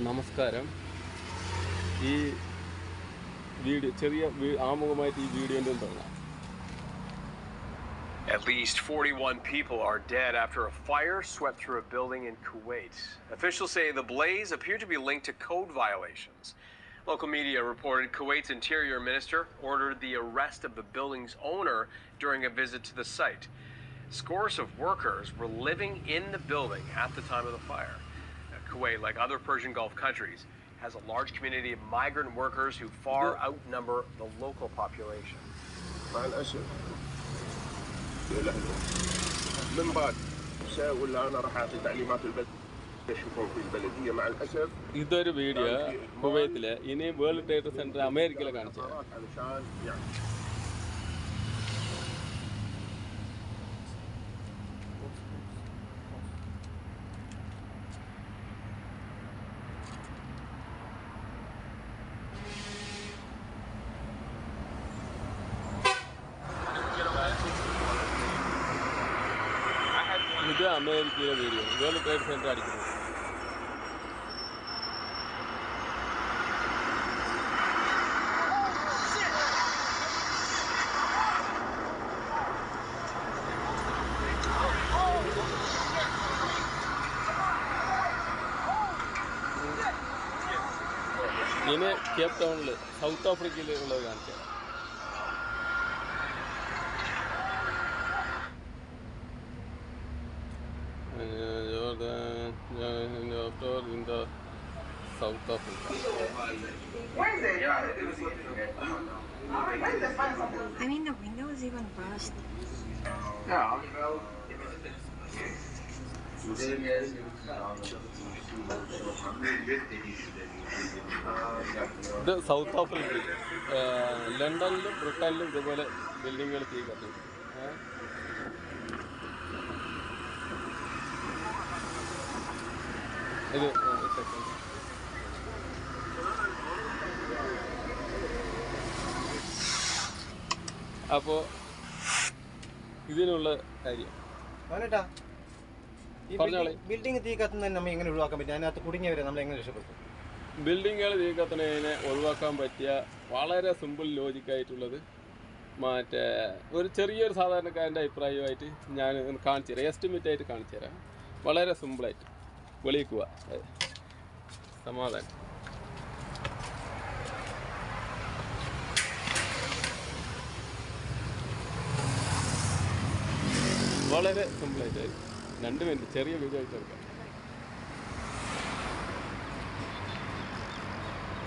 നമസ്കാരം. ഈ വീഡിയോ ചെറിയ ആമുഖമായിട്ട് ഈ വീഡിയോൻ്റെ തുടങ്ങാം. At least 41 people are dead after a fire swept through a building in Kuwait. Officials say the blaze appeared to be linked to code violations. Local media reported Kuwait's interior minister ordered the arrest of the building's owner during a visit to the site. Scores of workers were living in the building at the time of the fire. Kuwait, like other Persian Gulf countries, has a large community of migrant workers who far outnumber the local population. من بعد ولا انا راح اعطي تعليمات البلد يشوفون في البلديه مع الاسف. ഇതൊരു video കുവൈത്തിലെ, ഇനി world trade centre അമേരിക്കയിലെ കാണിച്ചത്. ഇത് അമേരിക്കയിലെ video, world trade centre അടിക്കുന്നത്. ഇനി Cape ടൗണിൽ south ആഫ്രിക്കയിൽ ഉള്ളത് കാണിച്ചത്. in the South Africa. I mean, the window is even burst. ഇത് സൗത്ത് ആഫ്രിക്കയിൽ, ലണ്ടനിലും ബ്രിട്ടനിലും ഇതുപോലെ ബിൽഡിങ്ങുകൾ തീ കത്തി. ഇത് അപ്പോൾ ഇതിനുള്ള കാര്യം ബിൽഡിംഗ് തീ കത്തുന്നതിന് നമ്മൾ എങ്ങനെ ഒഴിവാക്കാൻ പറ്റും? അതിനകത്ത് കുടുങ്ങിയവരെ നമ്മൾ എങ്ങനെ രക്ഷപ്പെടുത്തും? ബിൽഡിങ്ങുകൾ തീ കത്തുന്നതിനെ ഒഴിവാക്കാൻ പറ്റിയ വളരെ സിമ്പിൾ ലോജിക്കായിട്ടുള്ളത് ഒരു ചെറിയൊരു സാധാരണക്കാരൻ്റെ അഭിപ്രായമായിട്ട് ഞാൻ കാണിച്ചു തരാം, എസ്റ്റിമേറ്റ് ആയിട്ട് കാണിച്ചു തരാം. വളരെ സിമ്പിളായിട്ട് വെളിയിക്കുക, സമാധാനം. വളരെ സിമ്പിളായിട്ടായിരിക്കും. 2 മിനിറ്റ് ചെറിയ വീഡിയോ ആയിട്ട് എടുക്കാം.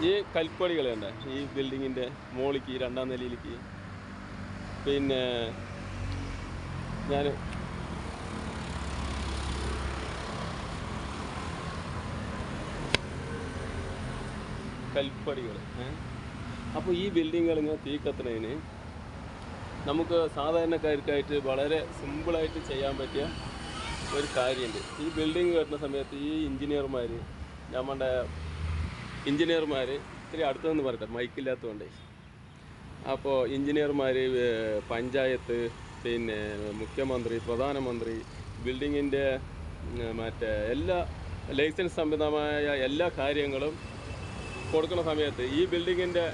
ഈ കൽപ്പടികൾ കണ്ട ഈ ബിൽഡിങ്ങിൻ്റെ മോളിക്ക്, 2ാം നിലയിലേക്ക്, പിന്നെ ഞാൻ കൽപ്പടികൾ. അപ്പോൾ ഈ ബിൽഡിങ്ങുകൾ ഇങ്ങനെ തീ കത്തുന്നതിന് നമുക്ക് സാധാരണക്കാർക്കായിട്ട് വളരെ സിമ്പിളായിട്ട് ചെയ്യാൻ പറ്റിയ ഒരു കാര്യമുണ്ട്. ഈ ബിൽഡിങ് കെട്ടുന്ന സമയത്ത് ഈ നമ്മുടെ എഞ്ചിനീയർമാർ ഇത്തിരി അടുത്ത് നിന്ന് പറയട്ടെ, മൈക്കില്ലാത്തതുകൊണ്ട്. അപ്പോൾ എഞ്ചിനീയർമാർ, പഞ്ചായത്ത്, പിന്നെ മുഖ്യമന്ത്രി, പ്രധാനമന്ത്രി, ബിൽഡിങ്ങിൻ്റെ എല്ലാ ലൈസൻസ് സംബന്ധമായ എല്ലാ കാര്യങ്ങളും കൊടുക്കുന്ന സമയത്ത് ഈ ബിൽഡിങ്ങിൻ്റെ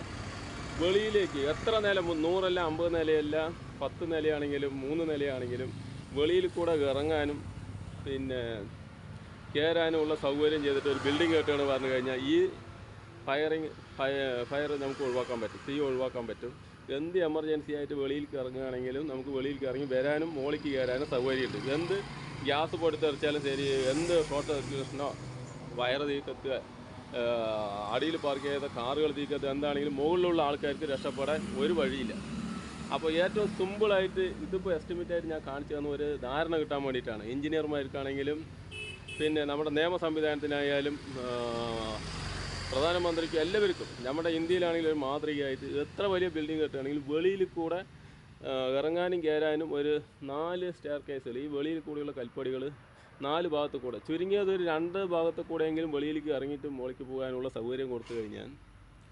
വെളിയിലേക്ക് എത്ര നില, 100 അല്ല, 50 നിലയല്ല, 10 നിലയാണെങ്കിലും 3 നിലയാണെങ്കിലും വെളിയിൽ കൂടെ ഇറങ്ങാനും പിന്നെ കയറാനുമുള്ള സൗകര്യം ചെയ്തിട്ട് ഒരു ബിൽഡിംഗ് കെട്ടുകയാണ് പറഞ്ഞു കഴിഞ്ഞാൽ ഈ ഫയർ നമുക്ക് ഒഴിവാക്കാൻ പറ്റും, തീ ഒഴിവാക്കാൻ പറ്റും. എന്ത് എമർജൻസി ആയിട്ട് വെളിയിലേക്ക് ഇറങ്ങുകയാണെങ്കിലും നമുക്ക് വെളിയിലേക്ക് ഇറങ്ങി വരാനും മോളിക്ക് കയറാനും സൗകര്യമുണ്ട്. എന്ത് ഗ്യാസ് പൊടുത്തെറിച്ചാലും ശരി, എന്ത് ഷോർട്ട് സർക്യൂഷനോ, വയറ് തീ കത്തുക, അടിയിൽ പാർക്ക് ചെയ്ത കാറുകൾ തീക്കത്ത്, എന്താണെങ്കിലും മുകളിലുള്ള ആൾക്കാർക്ക് രക്ഷപ്പെടാൻ ഒരു വഴിയില്ല. അപ്പോൾ ഏറ്റവും സിമ്പിളായിട്ട് ഇതിപ്പോൾ എസ്റ്റിമേറ്റായിട്ട് ഞാൻ കാണിച്ചു തന്ന ഒരു ധാരണ കിട്ടാൻ വേണ്ടിയിട്ടാണ്. എഞ്ചിനീയർമാർക്കാണെങ്കിലും പിന്നെ നമ്മുടെ നിയമ സംവിധാനത്തിനായാലും പ്രധാനമന്ത്രിക്കും എല്ലാവർക്കും നമ്മുടെ ഇന്ത്യയിലാണെങ്കിലും ഒരു മാതൃകയായിട്ട് എത്ര വലിയ ബിൽഡിംഗ് കെട്ടുകയാണെങ്കിലും വെളിയിൽ കൂടെ ഇറങ്ങാനും കയറാനും ഒരു 4 സ്റ്റെയർ കേസുകൾ, ഈ വെളിയിൽ കൂടെയുള്ള കൽപ്പടികൾ 4 ഭാഗത്ത് കൂടെ, ചുരുങ്ങിയത് ഒരു 2 ഭാഗത്ത് കൂടെയെങ്കിലും വെളിയിലേക്ക് ഇറങ്ങിയിട്ട് മുകളിലേക്ക് പോകാനുള്ള സൗകര്യം കൊടുത്തു കഴിഞ്ഞാൽ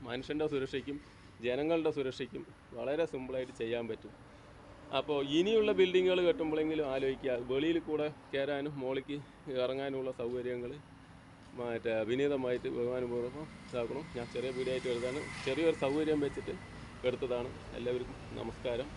മനുഷ്യൻ്റെ സുരക്ഷയ്ക്കും ജനങ്ങളുടെ സുരക്ഷയ്ക്കും വളരെ സിമ്പിളായിട്ട് ചെയ്യാൻ പറ്റും. അപ്പോൾ ഇനിയുള്ള ബിൽഡിങ്ങുകൾ കെട്ടുമ്പോഴെങ്കിലും ആലോചിക്കുക, വെളിയിൽ കൂടെ കയറാനും മുകളിലേക്ക് ഇറങ്ങാനുമുള്ള സൗകര്യങ്ങൾ മറ്റേ വിനീതമായിട്ട് ബഹുമാനപൂർവ്വം ഇതാക്കണം. ഞാൻ ചെറിയ വീഡിയോ ആയിട്ട് എഴുതാൻ ചെറിയൊരു സൗകര്യം വെച്ചിട്ട് എടുത്തതാണ്. എല്ലാവർക്കും നമസ്കാരം.